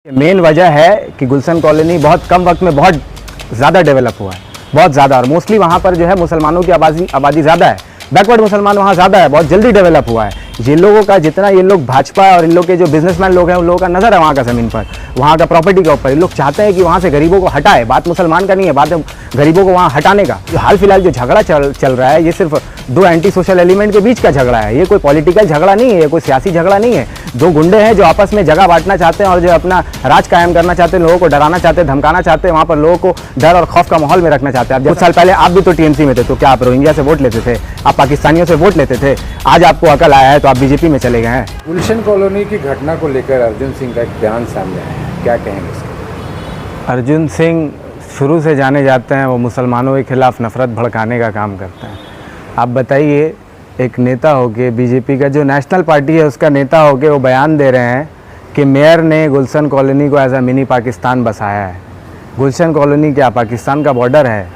Main वजह है कि गुलशन कॉलोनी बहुत कम वक्त में बहुत ज़्यादा डेवलप हुआ है, बहुत ज़्यादा। और मोस्टली वहाँ पर जो है मुसलमानों की आबादी ज़्यादा है, बैकवर्ड मुसलमान वहाँ ज़्यादा है, बहुत जल्दी डेवलप हुआ है। ये लोगों का जितना ये लोग भाजपा और इन लोग के जो बिजनेसमैन लोग हैं उन लोगों का नज़र है वहाँ का ज़मीन पर, वहाँ का प्रॉपर्टी के ऊपर। ये लोग चाहते हैं कि वहाँ से गरीबों को हटाए। बात मुसलमान का नहीं है, बात है गरीबों को वहाँ हटाने का। जो हाल फिलहाल जो झगड़ा चल रहा है ये सिर्फ दो एंटी सोशल एलिमेंट के बीच का झगड़ा है। ये कोई पॉलिटिकल झगड़ा नहीं है, ये कोई सियासी झगड़ा नहीं है। दो गुंडे हैं जो आपस में जगह बांटना चाहते हैं और जो अपना राज कायम करना चाहते हैं, लोगों को डराना चाहते हैं, धमकाना चाहते हैं, वहाँ पर लोगों को डर और खौफ का माहौल में रखना चाहते हैं। कुछ साल पहले आप भी तो टीएमसी में थे, तो क्या आप रोहिंग्या से वोट लेते थे? आप पाकिस्तानियों से वोट लेते थे? आज आपको अकल आया है तो आप बीजेपी में चले गए हैं। गुलशन कॉलोनी की घटना को लेकर अर्जुन सिंह का एक बयान सामने आया है, क्या कहेंगे इसके? अर्जुन सिंह शुरू से जाने जाते हैं वो मुसलमानों के खिलाफ नफरत भड़काने का काम करते हैं। आप बताइए, एक नेता होके, बीजेपी का जो नेशनल पार्टी है उसका नेता होके वो बयान दे रहे हैं कि मेयर ने गुलशन कॉलोनी को एज अ मिनी पाकिस्तान बसाया है। गुलशन कॉलोनी क्या पाकिस्तान का बॉर्डर है?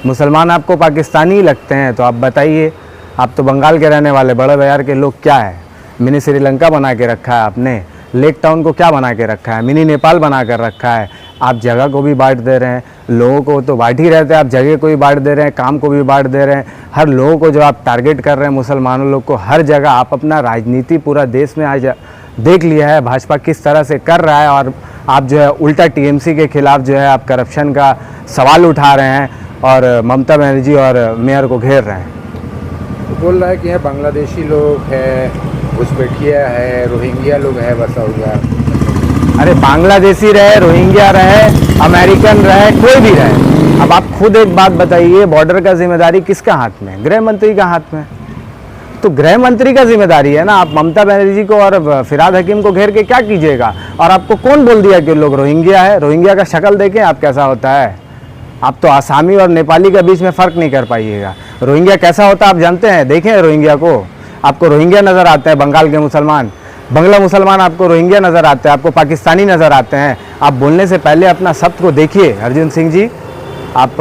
मुसलमान आपको पाकिस्तानी ही लगते हैं तो आप बताइए, आप तो बंगाल के रहने वाले बड़े बयार के लोग क्या है? मिनी श्रीलंका बना के रखा है आपने, लेक टाउन को क्या बना के रखा है? मिनी नेपाल बना कर रखा है। आप जगह को भी बांट दे रहे हैं, लोगों को तो बांट ही रहते हैं, आप जगह को भी बांट दे रहे हैं, काम को भी बांट दे रहे हैं। हर लोगों को जो आप टारगेट कर रहे हैं, मुसलमानों लोग को हर जगह आप अपना राजनीति पूरा देश में आज देख लिया है भाजपा किस तरह से कर रहा है। और आप जो है उल्टा टीएमसी के खिलाफ जो है आप करप्शन का सवाल उठा रहे हैं और ममता बनर्जी और मेयर को घेर रहे हैं। तो बोल रहा है कि यहाँ बांग्लादेशी लोग हैं, घुसपैठिया है, रोहिंग्या लोग है बसा हुआ। अरे बांग्लादेशी रहे, रोहिंग्या रहे, अमेरिकन रहे, कोई भी रहे। अब आप खुद एक बात बताइए, बॉर्डर का जिम्मेदारी किसका हाथ में? गृह मंत्री का हाथ में। तो गृह मंत्री का जिम्मेदारी है ना। आप ममता बनर्जी को और फिराद हकीम को घेर के क्या कीजिएगा? और आपको कौन बोल दिया कि लोग रोहिंग्या है? रोहिंग्या का शक्ल देखें आप कैसा होता है। आप तो आसामी और नेपाली के बीच में फ़र्क नहीं कर पाइएगा। रोहिंग्या कैसा होता है आप जानते हैं? देखें रोहिंग्या को। आपको रोहिंग्या नज़र आते हैं बंगाल के मुसलमान, बंगला मुसलमान आपको रोहिंग्या नज़र आते हैं, आपको पाकिस्तानी नज़र आते हैं। आप बोलने से पहले अपना शब्द को देखिए। अर्जुन सिंह जी, आप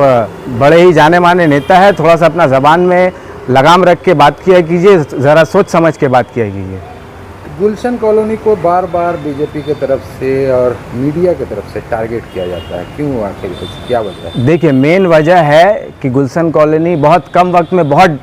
बड़े ही जाने माने नेता है, थोड़ा सा अपना ज़बान में लगाम रख के बात किया कीजिए, ज़रा सोच समझ के बात किया कीजिए। गुलशन कॉलोनी को बार बार बीजेपी की तरफ से और मीडिया की तरफ से टारगेट किया जाता है, क्यों? आखिर कुछ क्या वजह है? देखिए, मेन वजह है कि गुलशन कॉलोनी बहुत कम वक्त में बहुत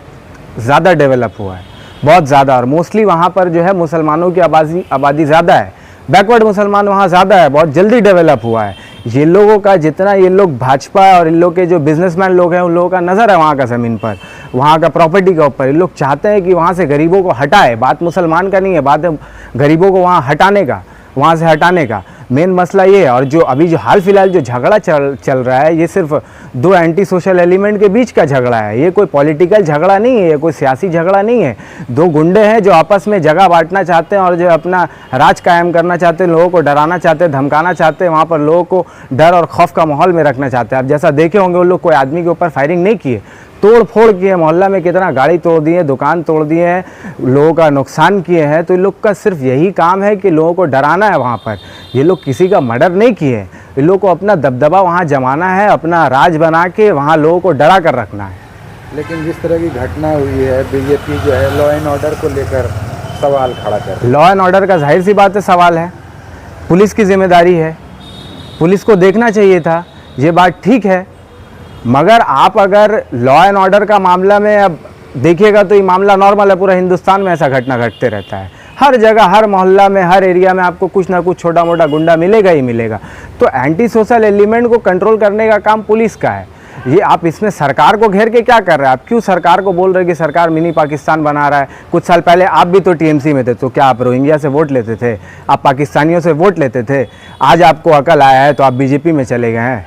ज़्यादा डेवलप हुआ है, बहुत ज़्यादा। और मोस्टली वहाँ पर जो है मुसलमानों की आबादी ज़्यादा है, बैकवर्ड मुसलमान वहाँ ज़्यादा है, बहुत जल्दी डेवलप हुआ है। ये लोगों का जितना ये लोग भाजपा और इन लोग के जो बिजनेसमैन लोग हैं उन लोगों का नज़र है वहाँ का ज़मीन पर, वहाँ का प्रॉपर्टी के ऊपर। ये लोग चाहते हैं कि वहाँ से गरीबों को हटाए। बात मुसलमान का नहीं है, बात है गरीबों को वहाँ हटाने का, वहाँ से हटाने का। मेन मसला ये है। और जो अभी जो हाल फिलहाल जो झगड़ा चल रहा है ये सिर्फ दो एंटी सोशल एलिमेंट के बीच का झगड़ा है। ये कोई पॉलिटिकल झगड़ा नहीं है, ये कोई सियासी झगड़ा नहीं है। दो गुंडे हैं जो आपस में जगह बांटना चाहते हैं और जो अपना राज कायम करना चाहते हैं, लोगों को डराना चाहते हैं, धमकाना चाहते हैं, वहाँ पर लोगों को डर और खौफ का माहौल में रखना चाहते हैं। आप जैसा देखे होंगे उन लोग कोई आदमी के ऊपर फायरिंग नहीं किए, तोड़ फोड़ किए। मोहल्ला में कितना गाड़ी तोड़ दिए, दुकान तोड़ दिए हैं, लोगों का नुकसान किए हैं। तो इन लोग का सिर्फ यही काम है कि लोगों को डराना है वहाँ पर। ये लोग किसी का मर्डर नहीं किए, इन लोगों को अपना दबदबा वहाँ जमाना है, अपना राज बना के वहाँ लोगों को डरा कर रखना है। लेकिन जिस तरह की घटना हुई है, बीजेपी जो है लॉ एंड ऑर्डर को लेकर सवाल खड़ा कर रही है। लॉ एंड ऑर्डर का जाहिर सी बात है सवाल है, पुलिस की जिम्मेदारी है, पुलिस को देखना चाहिए था, ये बात ठीक है। मगर आप अगर लॉ एंड ऑर्डर का मामला में अब देखिएगा तो ये मामला नॉर्मल है, पूरा हिंदुस्तान में ऐसा घटना घटते रहता है। हर जगह, हर मोहल्ला में, हर एरिया में आपको कुछ ना कुछ छोटा मोटा गुंडा मिलेगा ही मिलेगा। तो एंटी सोशल एलिमेंट को कंट्रोल करने का काम पुलिस का है। ये आप इसमें सरकार को घेर के क्या कर रहे हैं? आप क्यों सरकार को बोल रहे हैं कि सरकार मिनी पाकिस्तान बना रहा है? कुछ साल पहले आप भी तो टीएमसी में थे, तो क्या आप रोहिंग्या से वोट लेते थे? आप पाकिस्तानियों से वोट लेते थे? आज आपको अकल आया है तो आप बीजेपी में चले गए हैं।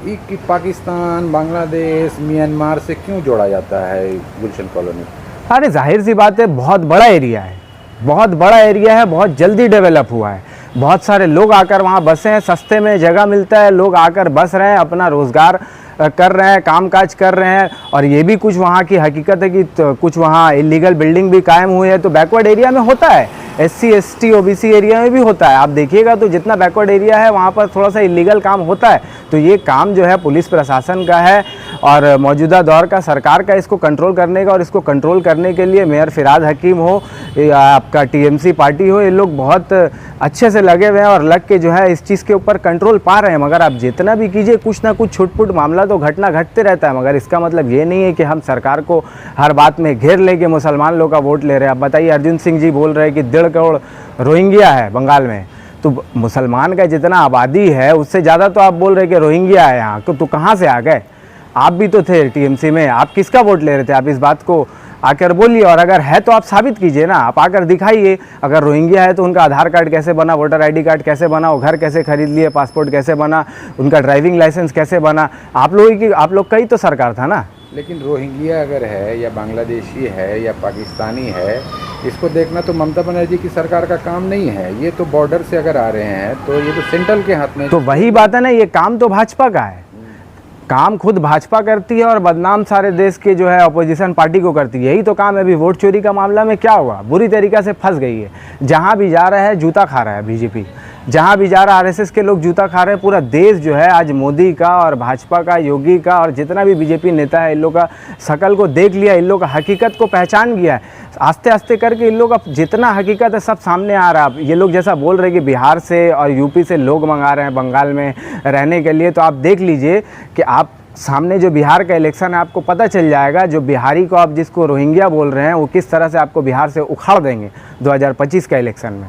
कि पाकिस्तान, बांग्लादेश, म्यांमार से क्यों जोड़ा जाता है गुलशन कॉलोनी? अरे जाहिर सी बात है, बहुत बड़ा एरिया है, बहुत बड़ा एरिया है, बहुत जल्दी डेवलप हुआ है। बहुत सारे लोग आकर वहाँ बसे हैं, सस्ते में जगह मिलता है, लोग आकर बस रहे हैं, अपना रोज़गार कर रहे हैं, कामकाज कर रहे हैं। और ये भी कुछ वहाँ की हकीकत है कि कुछ वहाँ इलीगल बिल्डिंग भी कायम हुई है। तो बैकवर्ड एरिया में होता है, SC ST OBC एरिया में भी होता है। आप देखिएगा तो जितना बैकवर्ड एरिया है वहाँ पर थोड़ा सा इलीगल काम होता है। तो ये काम जो है पुलिस प्रशासन का है और मौजूदा दौर का सरकार का इसको कंट्रोल करने का, और इसको कंट्रोल करने के लिए मेयर फिराद हकीम हो या आपका टीएमसी पार्टी हो, ये लोग बहुत अच्छे से लगे हुए हैं और लग के जो है इस चीज़ के ऊपर कंट्रोल पा रहे हैं। मगर आप जितना भी कीजिए कुछ ना कुछ छुटपुट मामला तो घटते रहता है। मगर इसका मतलब ये नहीं है कि हम सरकार को हर बात में घेर लेके मुसलमान लोग का वोट ले रहे हैं। आप बताइए, अर्जुन सिंह जी बोल रहे हैं कि 1.5 करोड़ रोहिंग्या है बंगाल में, तो मुसलमान का जितना आबादी है उससे ज़्यादा तो आप बोल रहे कि रोहिंग्या है यहाँ, तो कहाँ से आ गए? आप भी तो थे टीएमसी में, आप किसका वोट ले रहे थे? आप इस बात को आकर बोलिए, और अगर है तो आप साबित कीजिए ना, आप आकर दिखाइए। अगर रोहिंग्या है तो उनका आधार कार्ड कैसे बना, वोटर आईडी कार्ड कैसे बना, वो घर कैसे खरीद लिए, पासपोर्ट कैसे बना, उनका ड्राइविंग लाइसेंस कैसे बना? आप लोग का ही तो सरकार था ना। लेकिन रोहिंग्या अगर है या बांग्लादेशी है या पाकिस्तानी है, इसको देखना तो ममता बनर्जी की सरकार का काम नहीं है। ये तो बॉर्डर से अगर आ रहे हैं तो ये तो सेंट्रल के हाथ में। तो वही बात है ना, ये काम तो भाजपा का है, काम खुद भाजपा करती है और बदनाम सारे देश के जो है अपोजिशन पार्टी को करती है। यही तो काम है। अभी वोट चोरी का मामला में क्या हुआ, बुरी तरीक़ा से फंस गई है। जहाँ भी जा रहा है जूता खा रहा है बीजेपी, जहाँ भी जा रहा है आरएसएस के लोग जूता खा रहे हैं। पूरा देश जो है आज मोदी का और भाजपा का, योगी का और जितना भी बीजेपी नेता है, इन लोग का शकल को देख लिया, इन लोग का हकीकत को पहचान गया है। आस्ते आस्ते करके इन लोग का जितना हकीकत है सब सामने आ रहा है। ये लोग जैसा बोल रहे हैं कि बिहार से और यूपी से लोग मंगा रहे हैं बंगाल में रहने के लिए, तो आप देख लीजिए कि आप सामने जो बिहार का इलेक्शन है आपको पता चल जाएगा। जो बिहारी को आप जिसको रोहिंग्या बोल रहे हैं वो किस तरह से आपको बिहार से उखाड़ देंगे 2025 का इलेक्शन में।